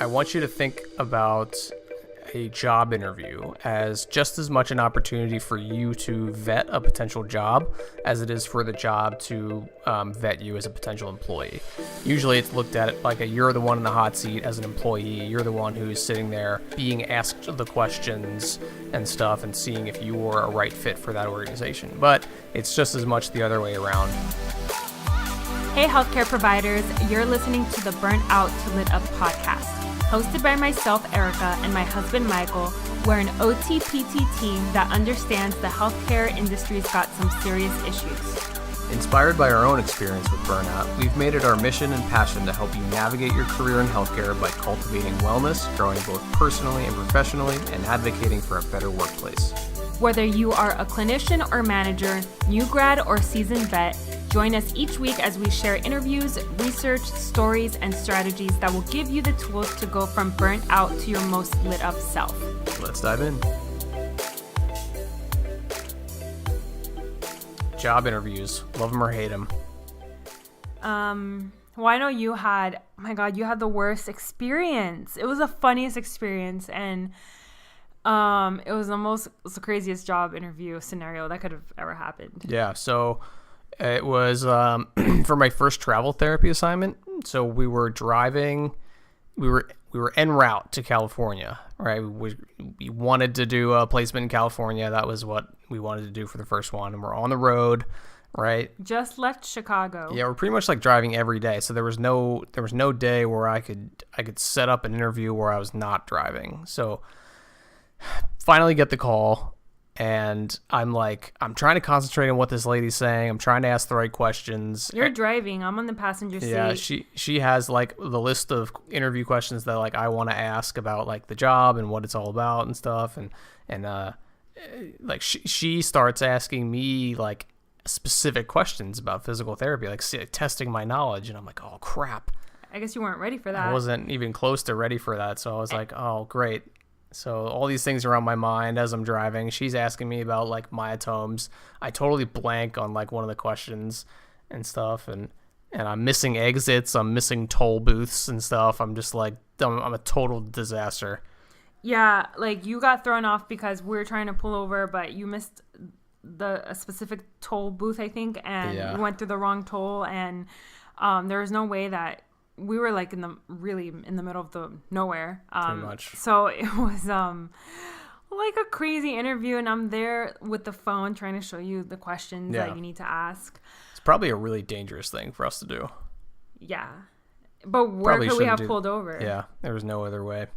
I want you to think about a job interview as just as much an opportunity for you to vet a potential job as it is for the job to vet you as a potential employee. Usually it's looked at it like you're the one in the hot seat as an employee. You're the one who's sitting there being asked the questions and stuff and seeing if you were a right fit for that organization. But it's just as much the other way around. Hey, healthcare providers, you're listening to the Burnout to Lit Up podcast. Hosted by myself, Erica, and my husband, Michael. We're an OTPT team that understands the healthcare industry's got some serious issues. Inspired by our own experience with burnout, we've made it our mission and passion to help you navigate your career in healthcare by cultivating wellness, growing both personally and professionally, and advocating for a better workplace. Whether you are a clinician or manager, new grad or seasoned vet, join us each week as we share interviews, research, stories, and strategies that will give you the tools to go from burnt out to your most lit up self. Let's dive in. Job interviews. Love them or hate them. Well, I know you had, oh my God, you had the worst experience. It was the funniest experience, and it was the craziest job interview scenario that could have ever happened. Yeah, so it was for my first travel therapy assignment. So we were driving, we were en route to California, right? We wanted to do a placement in California. That was what we wanted to do for the first one. And we're on the road, right? Just left Chicago. Yeah, we're pretty much like driving every day. So there was no day where I could set up an interview where I was not driving. So finally get the call. And I'm trying to concentrate on what this lady's saying. I'm trying to ask the right questions. You're driving. I'm on the passenger seat. Yeah, she has like the list of interview questions that like I want to ask about like the job and what it's all about and stuff. And like she starts asking me like specific questions about physical therapy, like testing my knowledge. And I'm like, oh crap. I guess you weren't ready for that. I wasn't even close to ready for that. So I was like, oh great. So all these things are on my mind as I'm driving. She's asking me about like myotomes. I totally blank on like one of the questions and stuff. And I'm missing exits. I'm missing toll booths and stuff. I'm just like, I'm a total disaster. Yeah. Like you got thrown off because we were trying to pull over, but you missed a specific toll booth, I think. And you went through the wrong toll. And there was no way that we were like in the middle of the nowhere. Pretty much. So it was like a crazy interview, and I'm there with the phone trying to show you the questions that you need to ask. It's probably a really dangerous thing for us to do. Yeah. But where could we have pulled over? Yeah, there was no other way.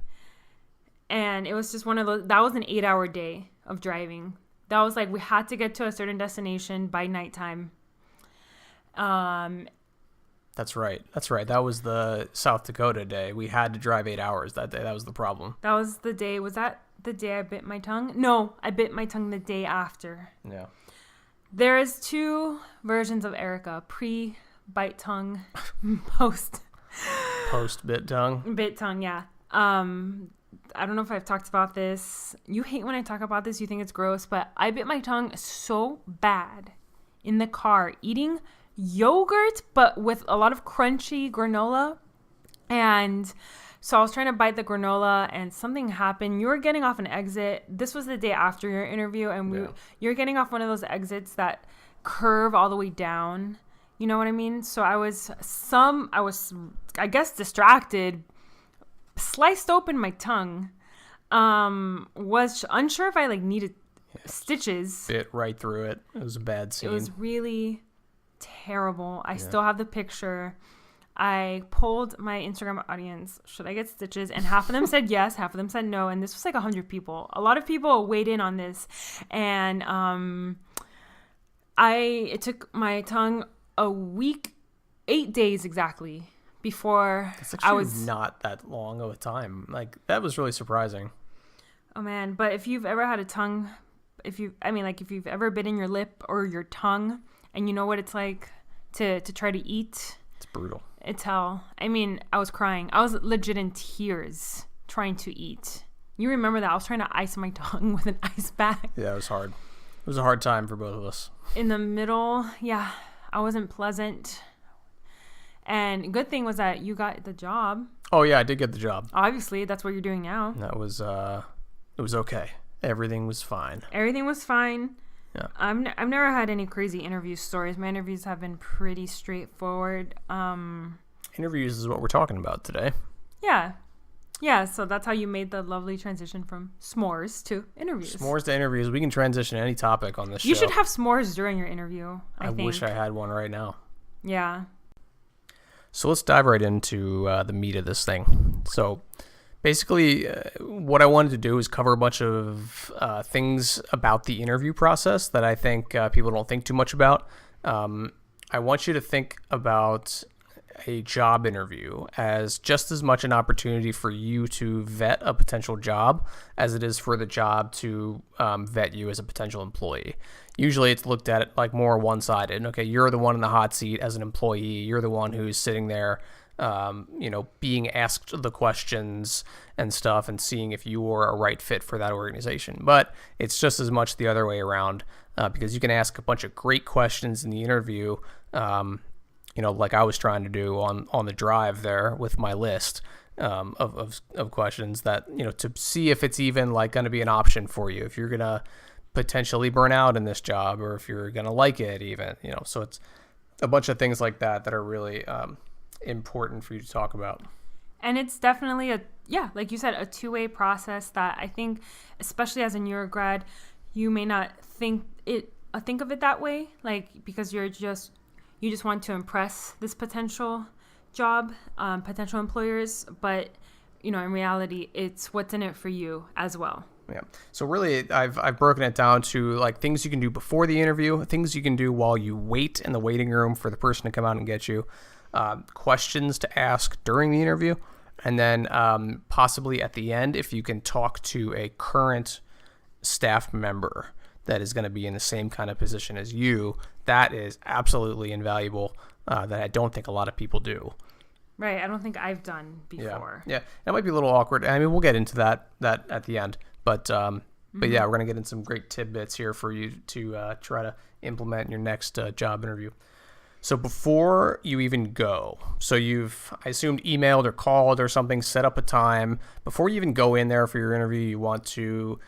And it was just one of those, that was an 8-hour day of driving. That was like, we had to get to a certain destination by nighttime. That's right. That was the South Dakota day. We had to drive 8 hours that day. That was the problem. That was the day. Was that the day I bit my tongue? No, I bit my tongue the day after. Yeah. There is two versions of Erica. Pre-bite tongue, post-bit tongue. Bit tongue, yeah. I don't know if I've talked about this. You hate when I talk about this. You think it's gross. But I bit my tongue so bad in the car eating yogurt, but with a lot of crunchy granola. And so I was trying to bite the granola and something happened. You were getting off an exit. This was the day after your interview, and you're getting off one of those exits that curve all the way down. You know what I mean? So I was I guess distracted, sliced open my tongue, was unsure if I like needed stitches. Bit right through it. It was a bad scene. It was really terrible. I still have the picture. I polled my Instagram audience, should I get stitches? And half of them said yes, half of them said no. And this was like 100 people. A lot of people weighed in on this. And it took my tongue a week, 8 days exactly before I was not that long of a time. Like that was really surprising. Oh man. But if you've ever had a tongue, if you've ever bitten your lip or your tongue, and you know what it's like to try to eat. It's brutal. It's hell. I mean, I was crying. I was legit in tears trying to eat. You remember that? I was trying to ice my tongue with an ice bag. Yeah, it was hard. It was a hard time for both of us. In the middle, I wasn't pleasant. And good thing was that you got the job. Oh yeah, I did get the job. Obviously, that's what you're doing now. That was it was okay. Everything was fine. Everything was fine. Yeah. I've never had any crazy interview stories. My interviews have been pretty straightforward. Interviews is what we're talking about today. Yeah, so that's how you made the lovely transition from s'mores to interviews. S'mores to interviews. We can transition any topic on this show. You should have s'mores during your interview, I think. wish I had one right now. Yeah. So let's dive right into the meat of this thing. So basically, what I wanted to do is cover a bunch of things about the interview process that I think people don't think too much about. I want you to think about a job interview as just as much an opportunity for you to vet a potential job as it is for the job to vet you as a potential employee. Usually it's looked at like more one-sided. Okay, you're the one in the hot seat as an employee. You're the one who's sitting there, being asked the questions and stuff and seeing if you are a right fit for that organization. But it's just as much the other way around because you can ask a bunch of great questions in the interview, like I was trying to do on the drive there with my list of questions that, to see if it's even like going to be an option for you, if you're going to potentially burn out in this job or if you're going to like it even, so it's a bunch of things like that are really important for you to talk about. And it's definitely like you said, a two-way process that I think, especially as a newer grad, you may not think of it that way, like because you just want to impress this potential job, potential employers, but in reality, it's what's in it for you as well. Yeah. So really, I've broken it down to like things you can do before the interview, things you can do while you wait in the waiting room for the person to come out and get you, questions to ask during the interview, and then possibly at the end, if you can talk to a current staff member that is going to be in the same kind of position as you, that is absolutely invaluable that I don't think a lot of people do. Right. I don't think I've done before. Yeah. It might be a little awkward. I mean, we'll get into that at the end. But yeah, we're going to get in some great tidbits here for you to try to implement in your next job interview. So before you even go, so you've, I assumed, emailed or called or something, set up a time. Before you even go in there for your interview, you want to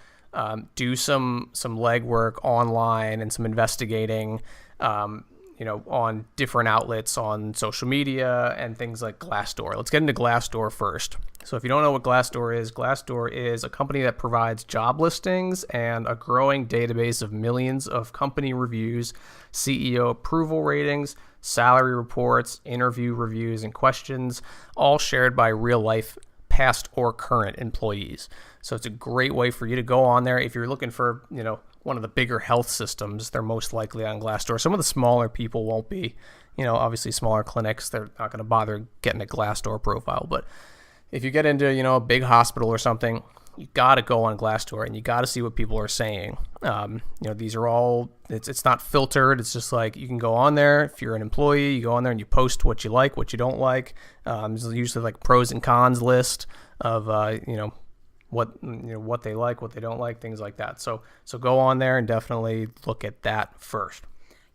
do some legwork online and some investigating, on different outlets on social media and things like Glassdoor. Let's get into Glassdoor first. So if you don't know what Glassdoor is a company that provides job listings and a growing database of millions of company reviews, CEO approval ratings, salary reports, interview reviews, and questions, all shared by real-life past or current employees. So it's a great way for you to go on there. If you're looking for, one of the bigger health systems, they're most likely on Glassdoor. Some of the smaller people won't be, obviously smaller clinics, they're not going to bother getting a Glassdoor profile. But if you get into, a big hospital or something, you got to go on Glassdoor and you got to see what people are saying. These are all, it's not filtered. It's just like you can go on there. If you're an employee, you go on there and you post what you like, what you don't like. There's usually like pros and cons list of, what they like, what they don't like, things like that. So go on there and definitely look at that first.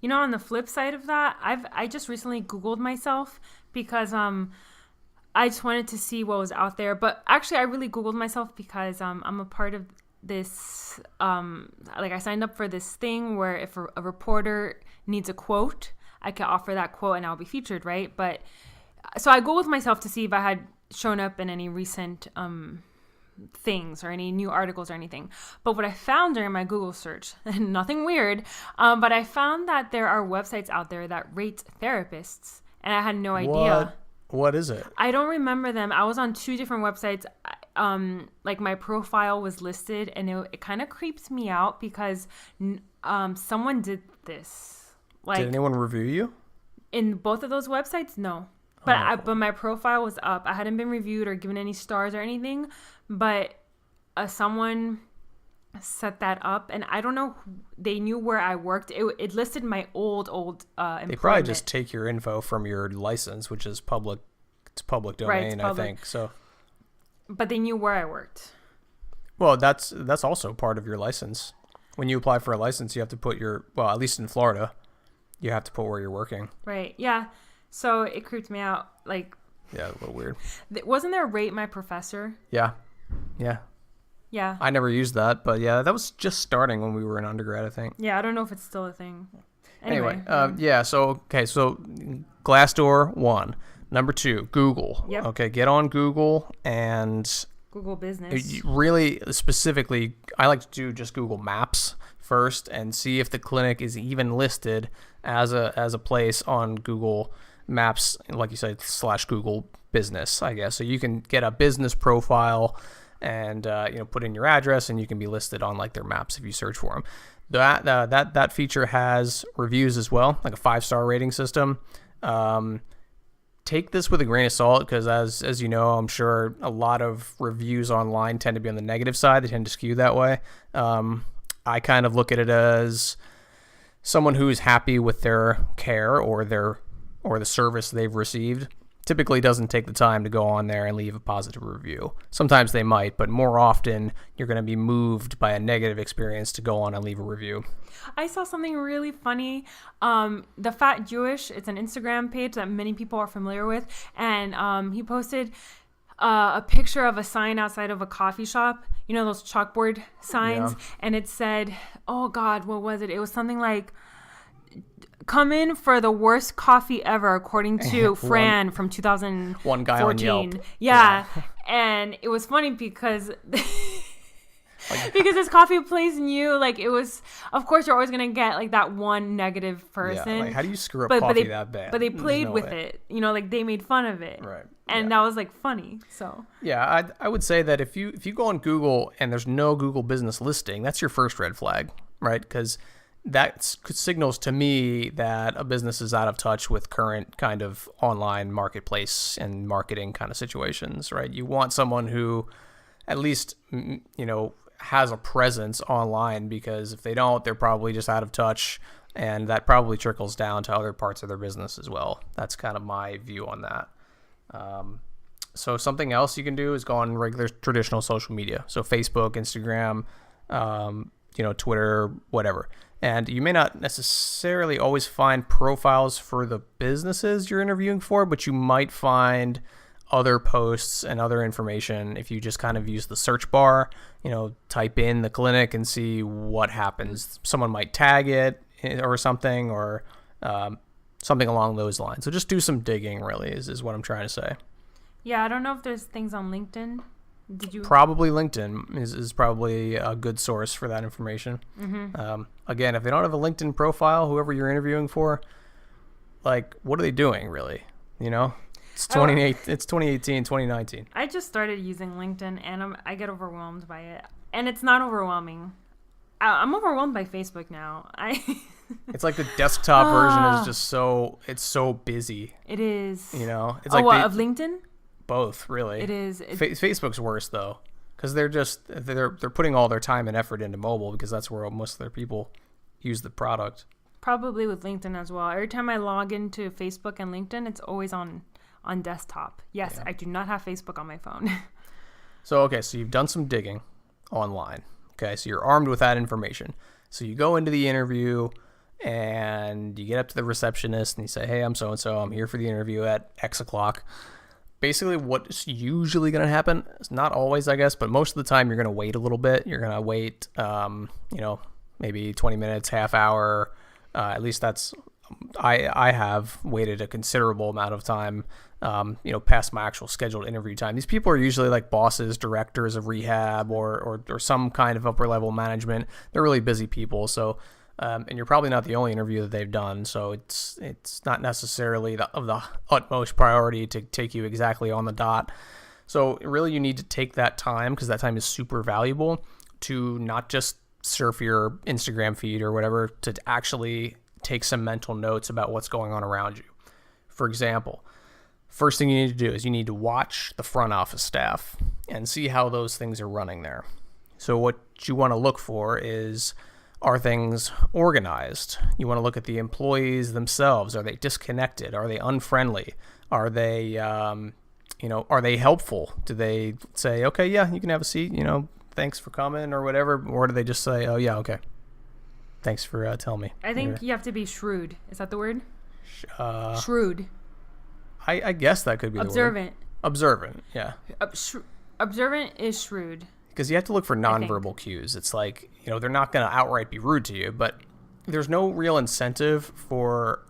On the flip side of that, I just recently Googled myself because I just wanted to see what was out there. But actually, I really Googled myself because I'm a part of this. I signed up for this thing where if a reporter needs a quote, I can offer that quote and I'll be featured, right? But so I Googled myself to see if I had shown up in any recent things or any new articles or anything. But what I found during my Google search, and nothing weird, but I found that there are websites out there that rate therapists, and I had no idea. What is it? I don't remember them. I was on two different websites. My profile was listed, and it kind of creeps me out because someone did this. Did anyone review you? In both of those websites? No. But but my profile was up. I hadn't been reviewed or given any stars or anything, but someone set that up, and I don't know. They knew where I worked. It listed my old employment. They probably just take your info from your license, which is public. It's public domain, right, it's public. I think. So, but they knew where I worked. Well, that's also part of your license. When you apply for a license, you have to put at least in Florida, you have to put where you're working. Right. Yeah. So it creeped me out. Like, Yeah, a little weird. Wasn't there Rate My Professor? Yeah. Yeah. I never used that, but yeah, that was just starting when we were in undergrad, I think. Yeah, I don't know if it's still a thing. Anyway, so Glassdoor, 1. Number 2, Google. Yep. Okay, get on Google and Google Business. really specifically, I like to do just Google Maps first and see if the clinic is even listed as a place on Google Maps, like you said, / Google Business, I guess. So you can get a business profile and put in your address, and you can be listed on like their maps if you search for them. That feature has reviews as well, like a 5-star rating system. Take this with a grain of salt because, as you know, I'm sure a lot of reviews online tend to be on the negative side. They tend to skew that way. I kind of look at it as someone who's happy with their care or the service they've received typically doesn't take the time to go on there and leave a positive review. Sometimes they might, but more often you're going to be moved by a negative experience to go on and leave a review. I saw something really funny. The Fat Jewish, it's an Instagram page that many people are familiar with, and he posted a picture of a sign outside of a coffee shop, you know, those chalkboard signs, and it said, oh God, what was it? It was something like, come in for the worst coffee ever, according to Fran from 2014. One guy on Yelp. Yeah. And it was funny because because this coffee place knew, like, it was, of course you're always gonna get like that one negative person. Yeah, like, how do you screw up coffee that bad? But they played with it, you know, like they made fun of it. Right. And that was like funny. So yeah, I would say that if you go on Google and there's no Google Business listing, that's your first red flag, right? Because that signals to me that a business is out of touch with current kind of online marketplace and marketing kind of situations, right? You want someone who at least, has a presence online, because if they don't, they're probably just out of touch, and that probably trickles down to other parts of their business as well. That's kind of my view on that. So something else you can do is go on regular traditional social media. So Facebook, Instagram, Twitter, whatever. And you may not necessarily always find profiles for the businesses you're interviewing for, but you might find other posts and other information if you just kind of use the search bar, type in the clinic and see what happens. Someone might tag it or something, or something along those lines. So just do some digging, really, is what I'm trying to say. Yeah, I don't know if there's things on LinkedIn. Did you? Probably LinkedIn is probably a good source for that information. Mm-hmm. Again, if they don't have a LinkedIn profile, whoever you're interviewing for, like, what are they doing, really? It's 2018, 2019. I just started using LinkedIn, and I get overwhelmed by it. And it's not overwhelming. I'm overwhelmed by Facebook now. It's like the desktop version is just so busy. It is. It's like of LinkedIn? Both, really. It is. Facebook's worse though, because they're putting all their time and effort into mobile, because that's where most of their people use the product. Probably with LinkedIn as well. Every time I log into Facebook and LinkedIn, it's always on desktop. Yes, yeah. I do not have Facebook on my phone. So you've done some digging online. Okay, so you're armed with that information. So you go into the interview and you get up to the receptionist and you say, "Hey, I'm so and so. I'm here for the interview at X o'clock." Basically, what's usually going to happen, it's not always, I guess, but most of the time you're going to wait a little bit. You're going to wait, maybe 20 minutes, half hour. At least I have waited a considerable amount of time, past my actual scheduled interview time. These people are usually like bosses, directors of rehab, or some kind of upper level management. They're really busy people. So, and you're probably not the only interview that they've done. So it's not necessarily of the utmost priority to take you exactly on the dot. So really you need to take that time, because that time is super valuable, to not just surf your Instagram feed or whatever, to actually take some mental notes about what's going on around you. For example, first thing you need to do is you need to watch the front office staff and see how those things are running there. So what you want to look for is, are things organized? You want to look at the employees themselves. Are they disconnected? Are they unfriendly? Are they, are they helpful? Do they say, "Okay, yeah, you can have a seat, thanks for coming," or whatever? Or do they just say, "Oh, yeah, okay, thanks for telling me"? I think you have to be shrewd. Is that the word? Shrewd. I guess that could be observant. The word. Observant, yeah. Observant is shrewd. Because you have to look for nonverbal cues. It's like, they're not going to outright be rude to you, but there's no real incentive for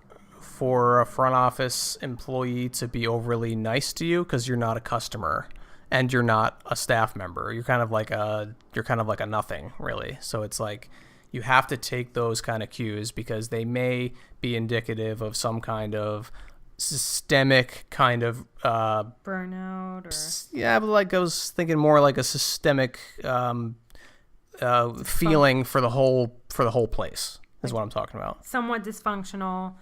a front office employee to be overly nice to you because you're not a customer and you're not a staff member. You're kind of like a nothing, really. So it's like you have to take those kind of cues because they may be indicative of some kind of systemic kind of burnout or but like I was thinking more like a systemic feeling for the whole place is what I'm talking about. Somewhat dysfunctional.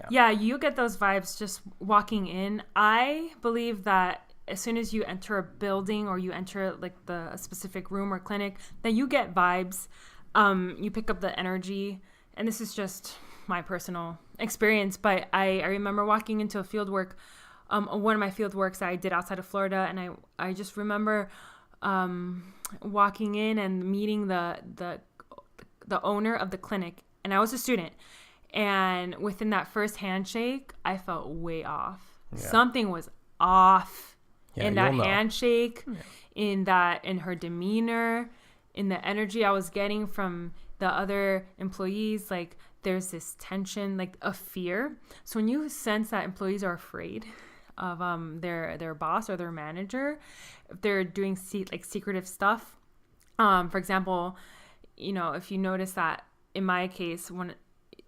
Yeah, you get those vibes just walking in. I believe that as soon as you enter a building or you enter like a specific room or clinic, that you get vibes. You pick up the energy, and this is just my personal experience, but I remember walking into a field work, one of my field works that I did outside of Florida, and I just remember walking in and meeting the owner of the clinic, and I was a student, and within that first handshake, I felt way off. Yeah. Something was off in that handshake, in her demeanor, in the energy I was getting from the other employees. Like there's this tension, like a fear. So when you sense that employees are afraid of their boss or their manager, if they're doing secretive stuff, for example, if you notice that in my case, when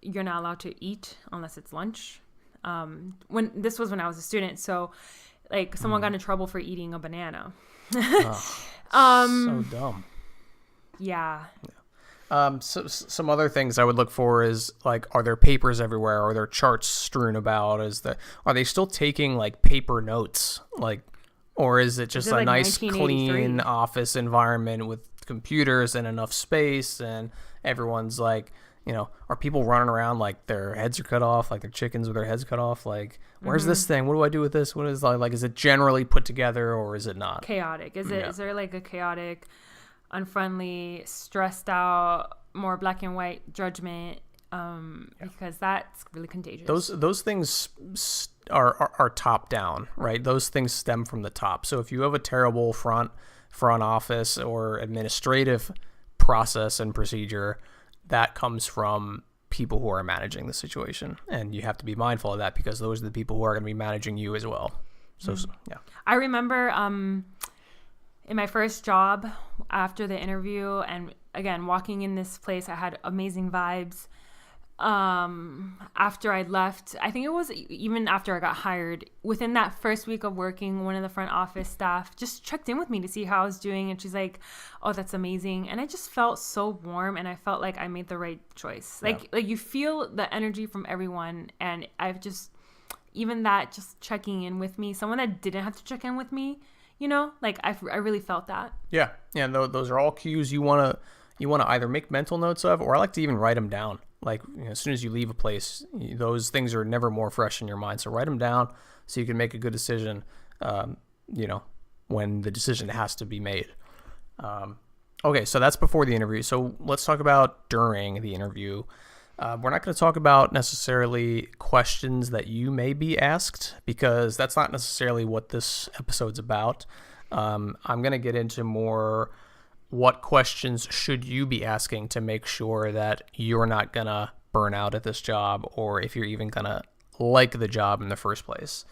you're not allowed to eat unless it's lunch, when I was a student, so like someone got in trouble for eating a banana. So dumb. Yeah. So some other things I would look for is like, are there papers everywhere? Are there charts strewn about? Are they still taking like paper notes? Like, or is it just a nice clean office environment with computers and enough space and everyone's like, are people running around like their heads are cut off, like they're chickens with their heads cut off? Like, where's this thing? What do I do with this? What is like, is it generally put together or is it not? Chaotic. Is there like a chaotic, unfriendly, stressed out, more black and white judgment? Because that's really contagious. Those things are top down, right? Those things stem from the top. So if you have a terrible front office or administrative process and procedure, that comes from people who are managing the situation, and you have to be mindful of that because those are the people who are going to be managing you as well. So yeah. I remember in my first job after the interview, and again walking in this place, I had amazing vibes. After I left, I think it was even after I got hired, within that first week of working, one of the front office staff just checked in with me to see how I was doing, and she's like, "Oh, that's amazing." And I just felt so warm, and I felt like I made the right choice. Like you feel the energy from everyone, and I've just, even that, just checking in with me, someone that didn't have to check in with me, like I really felt that. Yeah. Those are all cues you want to either make mental notes of, or I like to even write them down. Like, as soon as you leave a place, those things are never more fresh in your mind. So write them down so you can make a good decision, when the decision has to be made. Okay, so that's before the interview. So let's talk about during the interview. We're not going to talk about necessarily questions that you may be asked because that's not necessarily what this episode's about. I'm going to get into more what questions should you be asking to make sure that you're not going to burn out at this job, or if you're even going to like the job in the first place.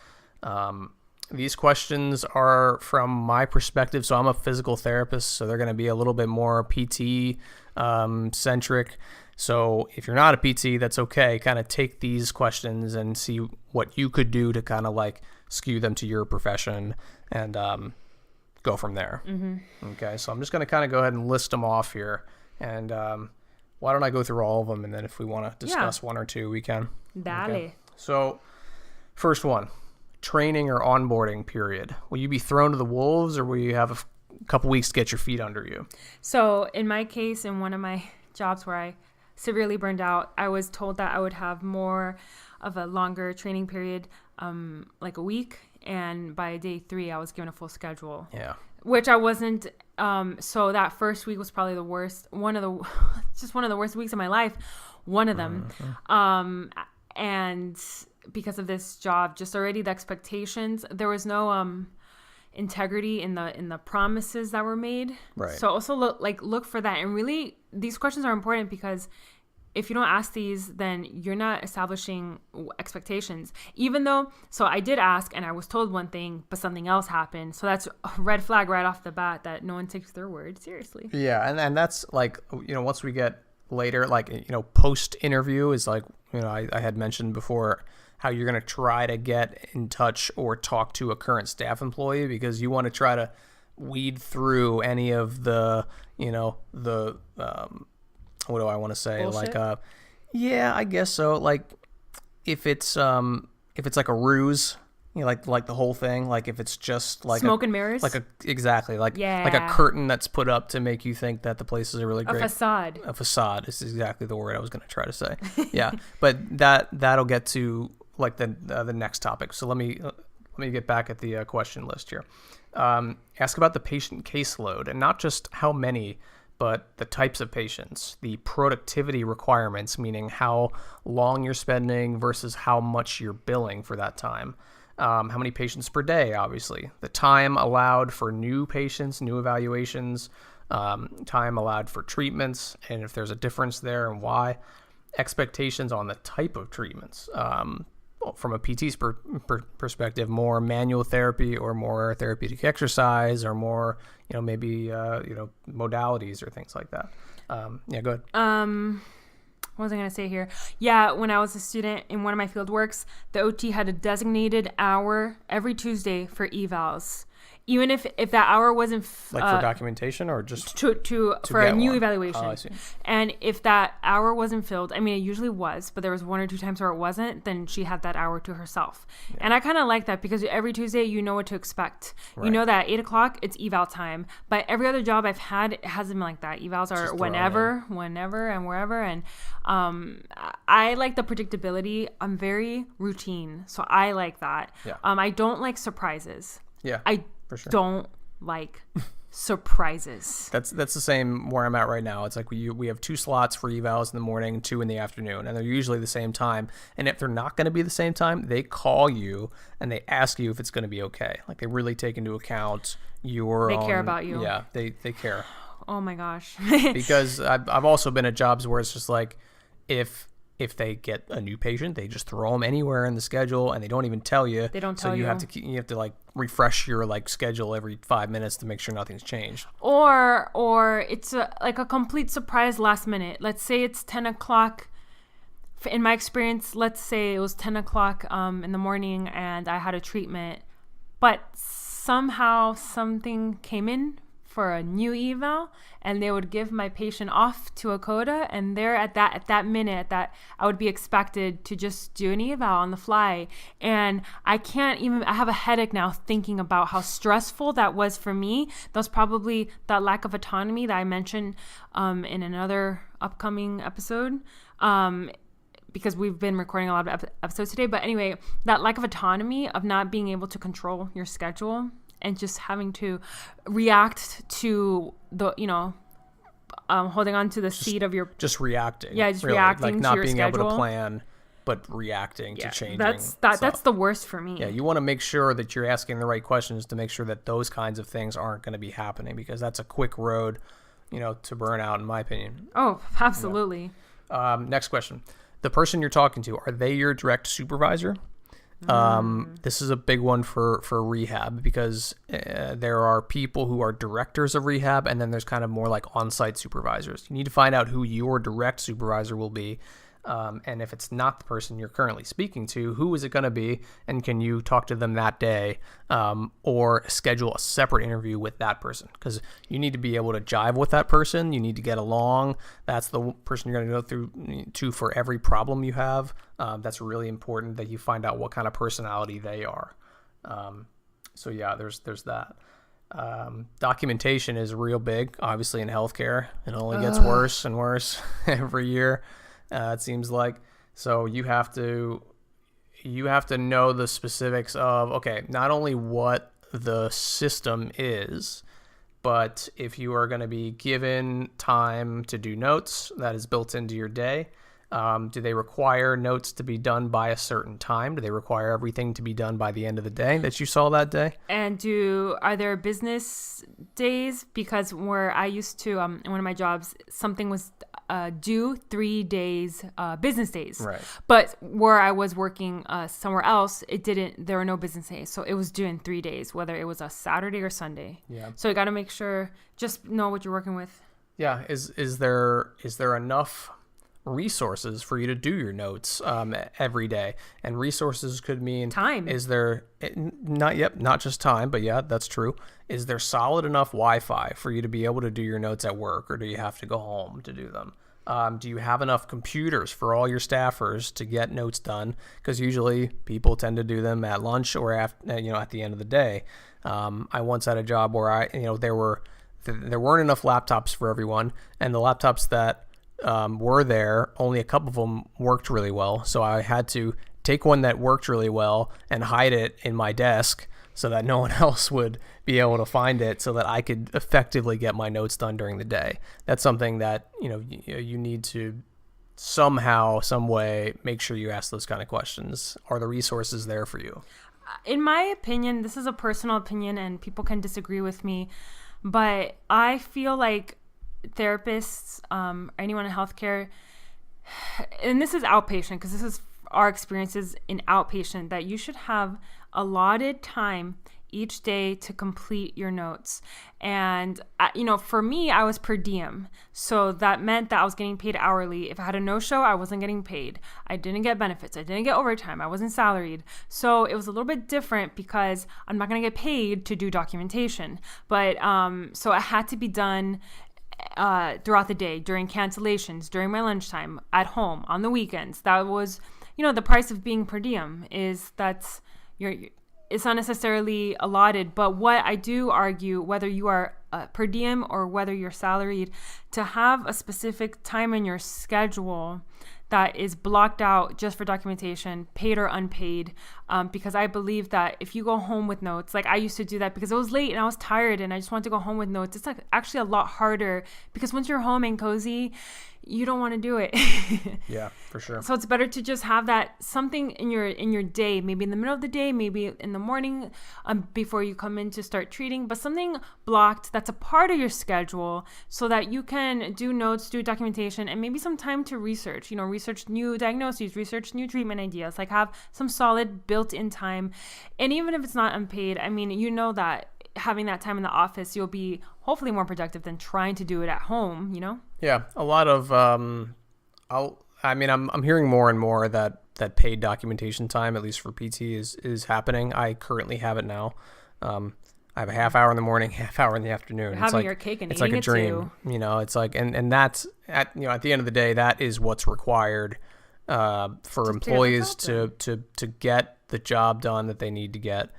These questions are from my perspective. So I'm a physical therapist, so they're going to be a little bit more PT centric. So if you're not a PT, that's okay. Kind of take these questions and see what you could do to kind of like skew them to your profession and go from there. Okay, so I'm just going to kind of go ahead and list them off here. And why don't I go through all of them, and then if we want to discuss one or two, we can. Dale. Okay. So first one, training or onboarding period. Will you be thrown to the wolves, or will you have a couple weeks to get your feet under you? So in my case, in one of my jobs where I severely burned out, I was told that I would have more of a longer training period, like a week. And by day 3, I was given a full schedule. Yeah. Which I wasn't. So that first week was probably the worst. Just one of the worst weeks of my life. One of them. And because of this job, just already the expectations, there was no integrity in the promises that were made. Right. So also look for that. And really, these questions are important because if you don't ask these, then you're not establishing expectations. Even though, so I did ask and I was told one thing, but something else happened. So that's a red flag right off the bat that no one takes their word seriously. Yeah. And that's like, once we get later, like, post interview is like, I had mentioned before how you're going to try to get in touch or talk to a current staff employee, because you want to try to weed through any of the, what do I want to say? Bullshit? Like, yeah, I guess so. Like, if it's like a ruse, like the whole thing, like if it's just like smoke and mirrors, exactly, like a curtain that's put up to make you think that the place is a really great facade. A facade is exactly the word I was going to try to say. Yeah, but that'll get to like the next topic. So let me get back at the question list here. Ask about the patient caseload, and not just how many, but the types of patients, the productivity requirements, meaning how long you're spending versus how much you're billing for that time. How many patients per day, obviously. The time allowed for new patients, new evaluations, time allowed for treatments, and if there's a difference there and why. Expectations on the type of treatments. From a PT's perspective, more manual therapy or more therapeutic exercise or more, maybe, modalities or things like that. Yeah, go ahead. What was I going to say here? Yeah, when I was a student in one of my field works, the OT had a designated hour every Tuesday for evals. Even if that hour wasn't for documentation or just to for a new evaluation. Oh, I see. And if that hour wasn't filled, I mean, it usually was, but there was one or two times where it wasn't, then she had that hour to herself. Yeah. And I kind of like that because every Tuesday you know what to expect. Right. You know that at 8:00 it's eval time, but every other job I've had, it hasn't been like that. Evals are whenever and wherever. And I like the predictability. I'm very routine, so I like that. Yeah. I don't like surprises. Yeah. For sure. Don't like surprises. That's the same where I'm at right now. It's like we have 2 slots for evals in the morning, 2 in the afternoon, and they're usually the same time. And if they're not going to be the same time, they call you and they ask you if it's going to be okay. Like they really take into account they care about you. Yeah, they care. Oh my gosh. Because I've also been at jobs where it's just like if they get a new patient, they just throw them anywhere in the schedule and they don't even tell you. They don't tell you. So you have to like refresh your like schedule every 5 minutes to make sure nothing's changed. Or it's like a complete surprise last minute. Let's say it's 10:00. In my experience, let's say it was 10:00 in the morning and I had a treatment, but somehow something came in for a new eval, and they would give my patient off to a coda, and there at that minute that I would be expected to just do an eval on the fly. And I have a headache now thinking about how stressful that was for me. That was probably that lack of autonomy that I mentioned in another upcoming episode, because we've been recording a lot of episodes today. But anyway, that lack of autonomy of not being able to control your schedule and just having to react to the, holding on to the seat of your... Just reacting. Yeah, just really. Reacting like to your schedule. Not being able to plan, but reacting to changing. That's the worst for me. Yeah, you want to make sure that you're asking the right questions to make sure that those kinds of things aren't going to be happening, because that's a quick road, to burnout, in my opinion. Oh, absolutely. Yeah. Next question. The person you're talking to, are they your direct supervisor? This is a big one for rehab, because there are people who are directors of rehab, and then there's kind of more like on-site supervisors. You need to find out who your direct supervisor will be. And if it's not the person you're currently speaking to, who is it going to be? And can you talk to them that day, or schedule a separate interview with that person? Because you need to be able to jive with that person. You need to get along. That's the person you're going to go through to for every problem you have. That's really important that you find out what kind of personality they are. So yeah, there's that. Documentation is real big, obviously, in healthcare. It only gets worse and worse every year. It seems like. So you have to know the specifics of, okay, not only what the system is, but if you are going to be given time to do notes, that is built into your day. Do they require notes to be done by a certain time? Do they require everything to be done by the end of the day that you saw that day? And are there business days? Because where I used to, in one of my jobs, something was due 3 days, business days. Right. But where I was working somewhere else, there were no business days. So it was due in 3 days, whether it was a Saturday or Sunday. Yeah. So you got to make sure, just know what you're working with. Yeah. Is there enough resources for you to do your notes every day? And resources could mean time. Is there not just time, but yeah, that's true. Is there solid enough Wi-Fi for you to be able to do your notes at work, or do you have to go home to do them? Do you have enough computers for all your staffers to get notes done? Because usually people tend to do them at lunch or after, at the end of the day. I once had a job where there weren't enough laptops for everyone, and the laptops that were there, only a couple of them worked really well. So I had to take one that worked really well and hide it in my desk so that no one else would be able to find it, so that I could effectively get my notes done during the day. That's something that, you need to somehow, some way, make sure you ask those kind of questions. Are the resources there for you? In my opinion, this is a personal opinion and people can disagree with me, but I feel like therapists, anyone in healthcare, and this is outpatient because this is our experiences in outpatient, that you should have allotted time each day to complete your notes. And, for me, I was per diem. So that meant that I was getting paid hourly. If I had a no-show, I wasn't getting paid. I didn't get benefits. I didn't get overtime. I wasn't salaried. So it was a little bit different because I'm not going to get paid to do documentation. But so it had to be done throughout the day, during cancellations, during my lunchtime, at home, on the weekends. That was, the price of being per diem is it's not necessarily allotted. But what I do argue, whether you are per diem or whether you're salaried, to have a specific time in your schedule that is blocked out just for documentation, paid or unpaid, because I believe that if you go home with notes, like I used to do that because it was late and I was tired and I just wanted to go home with notes. It's actually a lot harder because once you're home and cozy, you don't want to do it. Yeah, for sure. So it's better to just have that something in your day, maybe in the middle of the day, maybe in the morning, before you come in to start treating, but something blocked that's a part of your schedule so that you can do notes, do documentation, and maybe some time to research, research new diagnoses, research new treatment ideas, like have some solid built-in time. And even if it's not unpaid, that having that time in the office, you'll be hopefully more productive than trying to do it at home, Yeah, a lot of I'm hearing more and more that paid documentation time, at least for PT, is happening. I currently have it now. I have a half hour in the morning, half hour in the afternoon. You're having your cake and it's eating like a dream. Too. It's like and that's at the end of the day, that is what's required for employees to get the job done that they need to get.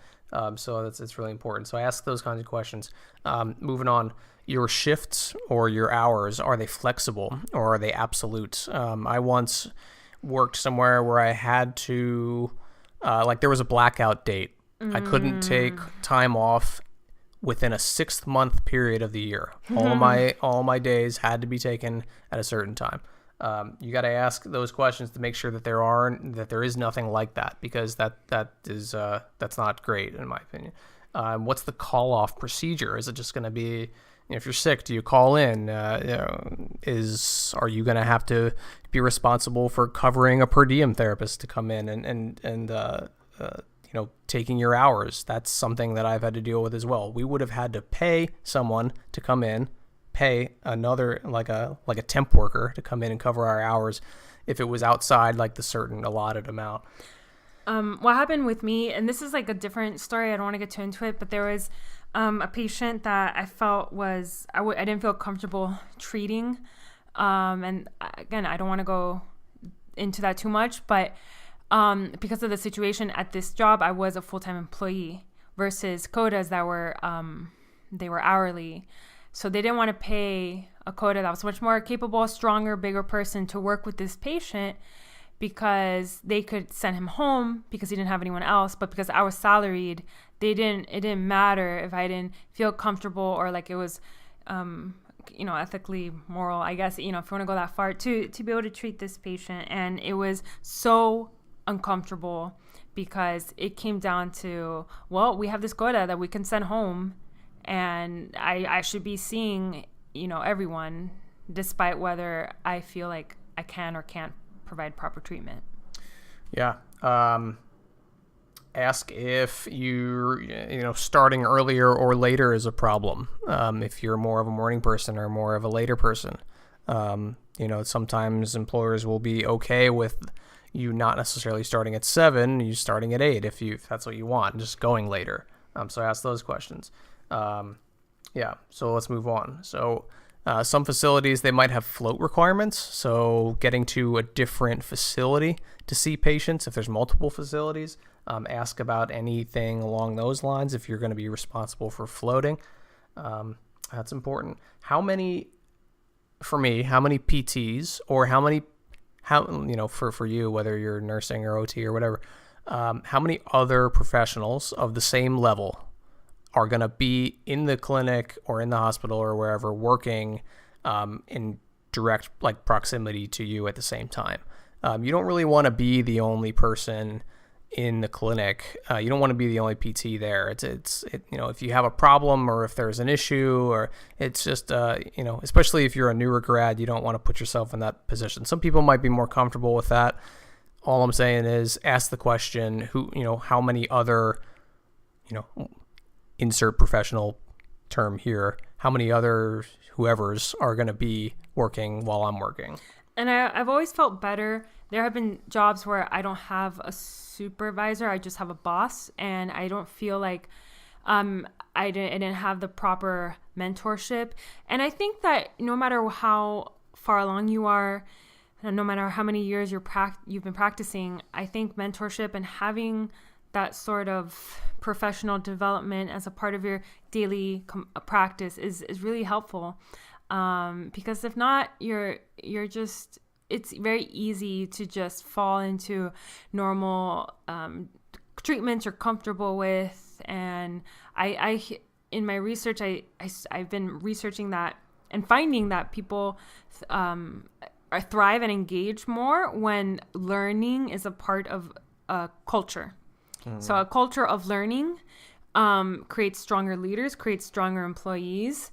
So it's really important. So I ask those kinds of questions. Moving on, your shifts or your hours, are they flexible or are they absolute? I once worked somewhere where I had to, there was a blackout date. I couldn't take time off within a 6-month period of the year. All my days had to be taken at a certain time. You got to ask those questions to make sure that there is nothing like that, because that's not great in my opinion. What's the call off procedure? Is it just going to be, if you're sick, do you call in? Are you going to have to be responsible for covering a per diem therapist to come in and taking your hours? That's something that I've had to deal with as well. We would have had to pay someone to come in, pay another like a temp worker to come in and cover our hours if it was outside the certain allotted amount. What happened with me, and this is a different story, I don't want to get too into it, but there was a patient that I felt I didn't feel comfortable treating, and again, I don't want to go into that too much, but because of the situation at this job, I was a full-time employee versus codas that were they were hourly. So they didn't want to pay a coda that was much more capable, stronger, bigger person to work with this patient because they could send him home because he didn't have anyone else. But because I was salaried, it didn't matter if I didn't feel comfortable or it was ethically moral, I guess, if you want to go that far, to be able to treat this patient. And it was so uncomfortable because it came down to, well, we have this quota that we can send home, and I should be seeing, everyone, despite whether I feel like I can or can't provide proper treatment. Yeah. Ask if you're, starting earlier or later is a problem. If you're more of a morning person or more of a later person, sometimes employers will be okay with you not necessarily starting at 7, you starting at 8 if that's what you want, just going later. So ask those questions. So let's move on. So some facilities, they might have float requirements. So getting to a different facility to see patients, if there's multiple facilities, ask about anything along those lines if you're going to be responsible for floating. That's important. How many PTs, or for you, whether you're nursing or OT or whatever, how many other professionals of the same level are going to be in the clinic or in the hospital or wherever working in direct proximity to you at the same time? You don't really want to be the only person in the clinic. You don't want to be the only PT there. If you have a problem or if there's an issue, or it's just, especially if you're a newer grad, you don't want to put yourself in that position. Some people might be more comfortable with that. All I'm saying is ask the question, how many other, insert professional term here, how many other whoever's are going to be working while I'm working. And I've always felt better. There have been jobs where I don't have a supervisor, I just have a boss, and I don't feel like I didn't have the proper mentorship. And I think that no matter how far along you are, and no matter how many years you've been practicing, I think mentorship and having that sort of professional development as a part of your daily practice is really helpful. Because if not, it's very easy to just fall into normal treatments you're comfortable with. And I in my research, I've been researching that and finding that people thrive and engage more when learning is a part of a culture. So a culture of learning creates stronger leaders, creates stronger employees.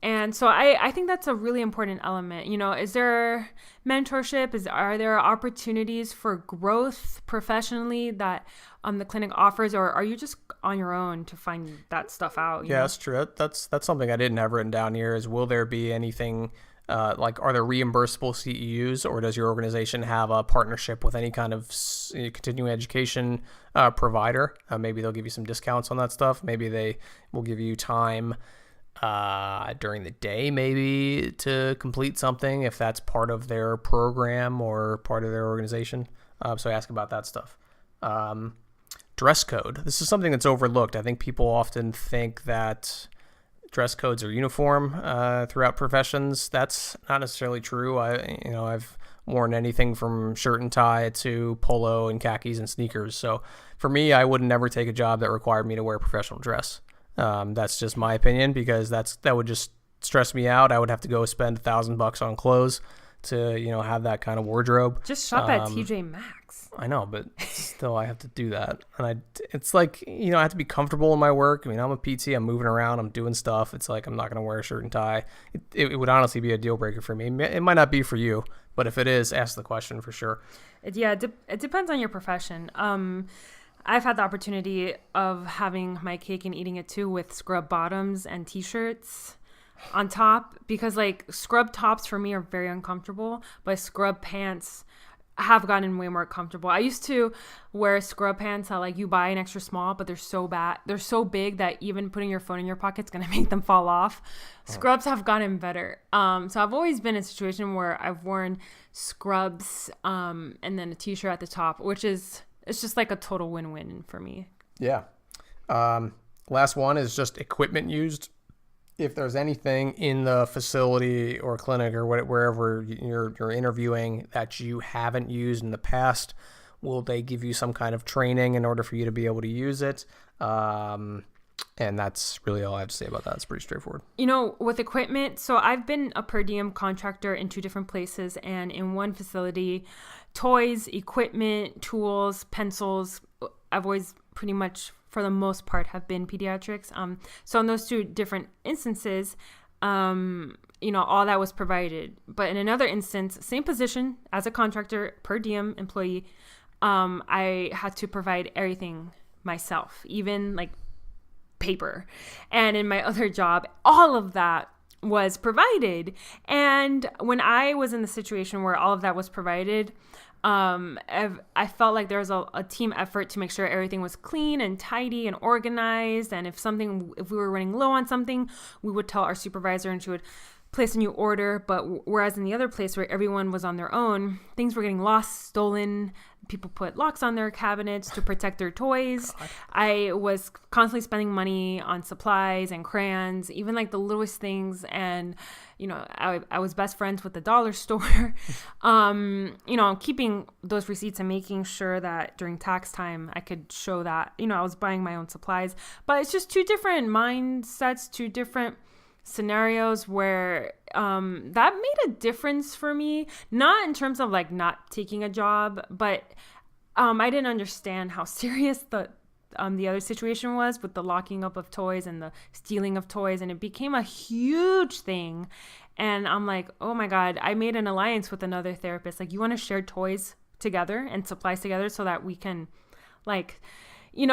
And so I think that's a really important element. Is there mentorship? Are there opportunities for growth professionally that the clinic offers, or are you just on your own to find that stuff out? Yeah, that's true. That's something I didn't have written down here is, will there be anything are there reimbursable CEUs, or does your organization have a partnership with any kind of continuing education provider? Maybe they'll give you some discounts on that stuff. Maybe they will give you time during the day maybe to complete something if that's part of their program or part of their organization. So ask about that stuff. Dress code. This is something that's overlooked. I think people often think that dress codes are uniform throughout professions. That's not necessarily true. I've worn anything from shirt and tie to polo and khakis and sneakers. So for me, I would never take a job that required me to wear professional dress. That's just my opinion, because that would just stress me out. I would have to go spend $1,000 on clothes to, have that kind of wardrobe. Just shop at TJ Maxx. I know, but still I have to do that. And it's like, I have to be comfortable in my work. I'm a PT, I'm moving around, I'm doing stuff. It's like, I'm not going to wear a shirt and tie. It would honestly be a deal breaker for me. It might not be for you, but if it is, ask the question for sure. It depends on your profession. I've had the opportunity of having my cake and eating it too, with scrub bottoms and t-shirts on top, because scrub tops for me are very uncomfortable, but scrub pants have gotten way more comfortable. I used to wear scrub pants that you buy an extra small, but they're so big that even putting your phone in your pocket is going to make them fall off. Scrubs have gotten better. So I've always been in a situation where I've worn scrubs and then a t-shirt at the top, which is, it's just a total win-win for me. Yeah. Last one is just equipment used. If there's anything in the facility or clinic or wherever you're interviewing that you haven't used in the past, will they give you some kind of training in order for you to be able to use it? And that's really all I have to say about that. It's pretty straightforward. With equipment, so I've been a per diem contractor in 2 different places, and in one facility, toys, equipment, tools, pencils, I've always pretty much, for the most part, have been pediatrics. So in those 2 different instances, all that was provided. But in another instance, same position as a contractor, per diem employee, I had to provide everything myself, even like paper. And in my other job, all of that was provided. And when I was in the situation where all of that was provided, I felt like there was a team effort to make sure everything was clean and tidy and organized. And if we were running low on something, we would tell our supervisor and she would place a new order. But whereas in the other place where everyone was on their own, things were getting lost, stolen. People put locks on their cabinets to protect their toys. God. I was constantly spending money on supplies and crayons, even like the littlest things. And, I was best friends with the dollar store, keeping those receipts and making sure that during tax time, I could show that, I was buying my own supplies. But it's just 2 different mindsets, 2 different scenarios where that made a difference for me, not in terms of like not taking a job, but I didn't understand how serious the other situation was with the locking up of toys and the stealing of toys, and it became a huge thing. And I'm like, oh my God, I made an alliance with another therapist. Like, you want to share toys together and supplies together so that we can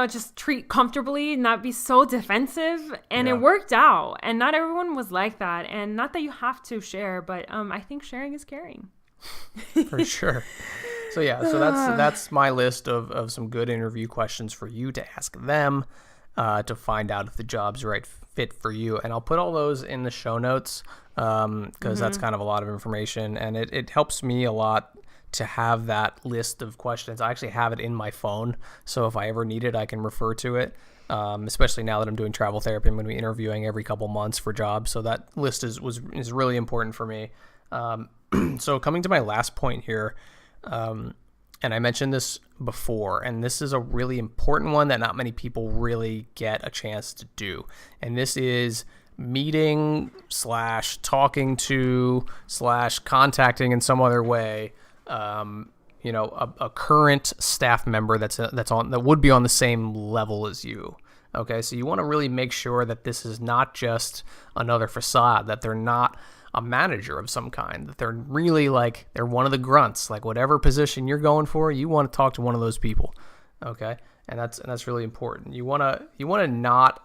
just treat comfortably, not be so defensive. And It worked out. And not everyone was like that. And not that you have to share, but I think sharing is caring. For sure. So that's my list of some good interview questions for you to ask them to find out if the job's the right fit for you. And I'll put all those in the show notes because that's kind of a lot of information. And it helps me a lot to have that list of questions. I actually have it in my phone, so if I ever need it, I can refer to it, especially now that I'm doing travel therapy. I'm going to be interviewing every couple months for jobs, so that list is really important for me. So coming to my last point here, and I mentioned this before, and this is a really important one that not many people really get a chance to do, and this is meeting / talking to / contacting in some other way a current staff member that would be on the same level as you. Okay, so you want to really make sure that this is not just another facade, that they're not a manager of some kind, that they're really they're one of the grunts. Like, whatever position you're going for, you want to talk to one of those people. Okay, and that's really important. You want to not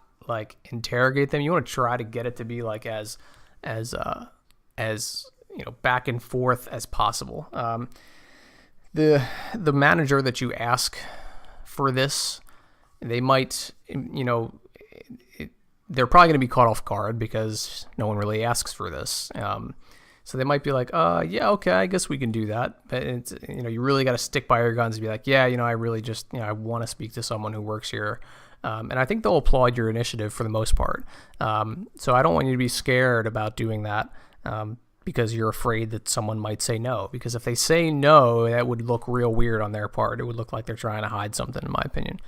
interrogate them. You want to try to get it to be as back and forth as possible. The manager that you ask for this, they might, they're probably going to be caught off guard because no one really asks for this. So they might be like, yeah, okay, I guess we can do that. But it's, you really got to stick by your guns and be like, yeah, I really just, I want to speak to someone who works here. And I think they'll applaud your initiative for the most part. So I don't want you to be scared about doing that. Because you're afraid that someone might say no. Because if they say no, that would look real weird on their part. It would look like they're trying to hide something, in my opinion.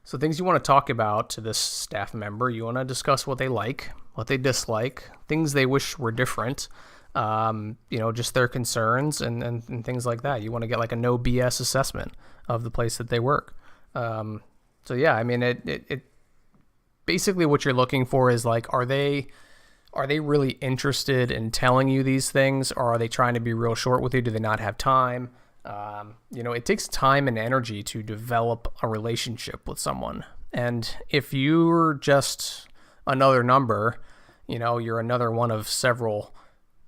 So things you want to talk about to this staff member, you want to discuss what they like, what they dislike, things they wish were different, just their concerns and things like that. You want to get a no BS assessment of the place that they work. So yeah, I mean, it basically what you're looking for is are they really interested in telling you these things, or are they trying to be real short with you? Do they not have time? It takes time and energy to develop a relationship with someone. And if you're just another number, you're another one of several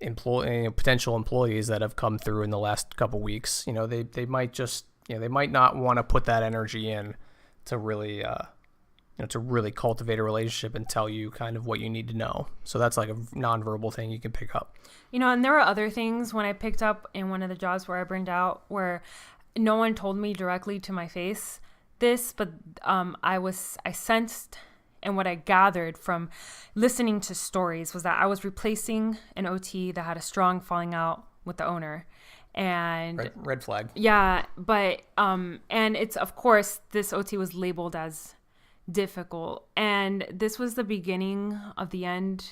potential employees that have come through in the last couple weeks, they might just, they might not want to put that energy in to really, to really cultivate a relationship and tell you kind of what you need to know. So that's a nonverbal thing you can pick up. And there were other things when I picked up in one of the jobs where I burned out where no one told me directly to my face this, but I sensed, and what I gathered from listening to stories was that I was replacing an OT that had a strong falling out with the owner. And red flag. Yeah, but and it's, of course, this OT was labeled as difficult. And this was the beginning of the end.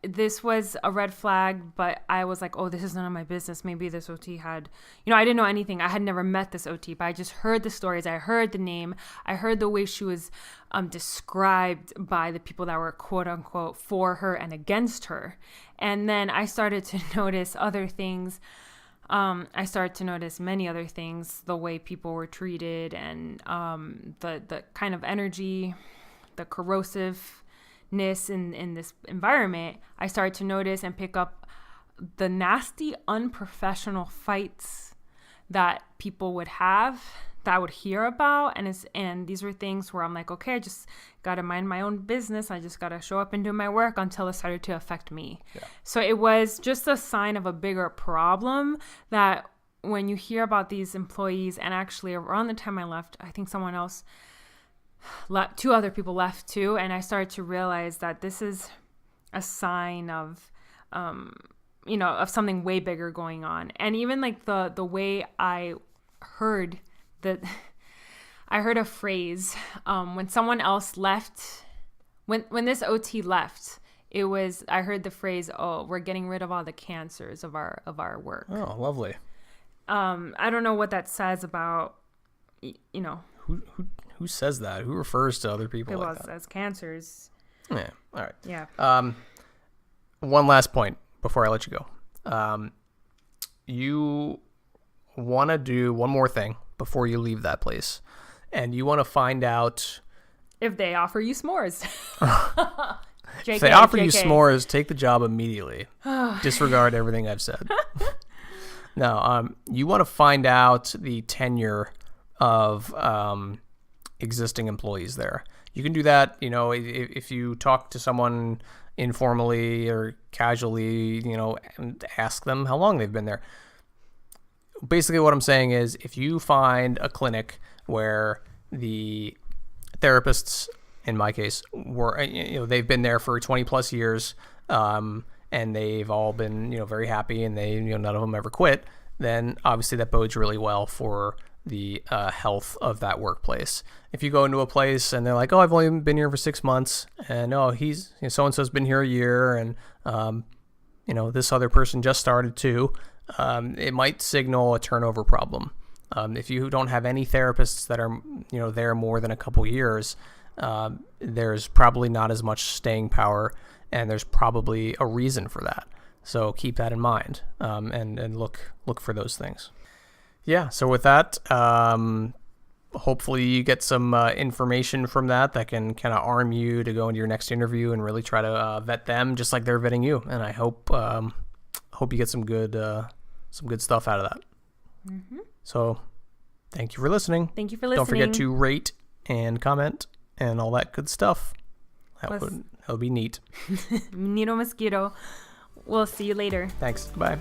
This was a red flag, but I was like, oh, this is none of my business. Maybe this OT had, I didn't know anything. I had never met this OT, but I just heard the stories. I heard the name. I heard the way she was described by the people that were quote unquote for her and against her. And then I started to notice other things. I started to notice many other things, the way people were treated and the kind of energy, the corrosiveness in this environment. I started to notice and pick up the nasty, unprofessional fights that people would have, that I would hear about. And these were things where I'm like, okay, I just got to mind my own business. I just got to show up and do my work until it started to affect me. Yeah. So it was just a sign of a bigger problem that when you hear about these employees, and actually around the time I left, I think someone else left, 2 other people left too. And I started to realize that this is a sign of, of something way bigger going on. And even like the way I heard I heard a phrase when someone else left, when this OT left, I heard the phrase, oh, we're getting rid of all the cancers of our work. Oh, lovely. I don't know what that says about, Who says that? Who refers to other people like that? As cancers. Yeah. All right. Yeah. One last point before I let you go. You want to do one more thing before you leave that place, and you want to find out if they offer you s'mores. If they offer you s'mores, take the job immediately. Disregard everything I've said. No, you want to find out the tenure of existing employees there. You can do that, if you talk to someone informally or casually, and ask them how long they've been there. Basically what I'm saying is, if you find a clinic where the therapists, in my case, were, they've been there for 20 plus years, and they've all been, very happy, and they, none of them ever quit, then obviously that bodes really well for the health of that workplace. If you go into a place and they're like, oh, I've only been here for 6 months, and he's, so-and-so's been here a year, and, this other person just started too, it might signal a turnover problem. If you don't have any therapists that are, there more than a couple years, there's probably not as much staying power, and there's probably a reason for that. So keep that in mind, and look for those things. Yeah. So with that, hopefully you get some information from that can kind of arm you to go into your next interview and really try to vet them just like they're vetting you. And I hope you get some good stuff out of that. Mm-hmm. So thank you for listening. Thank you for listening. Don't forget to rate and comment and all that good stuff. That would be neat. Neato mosquito. We'll see you later. Thanks. Bye.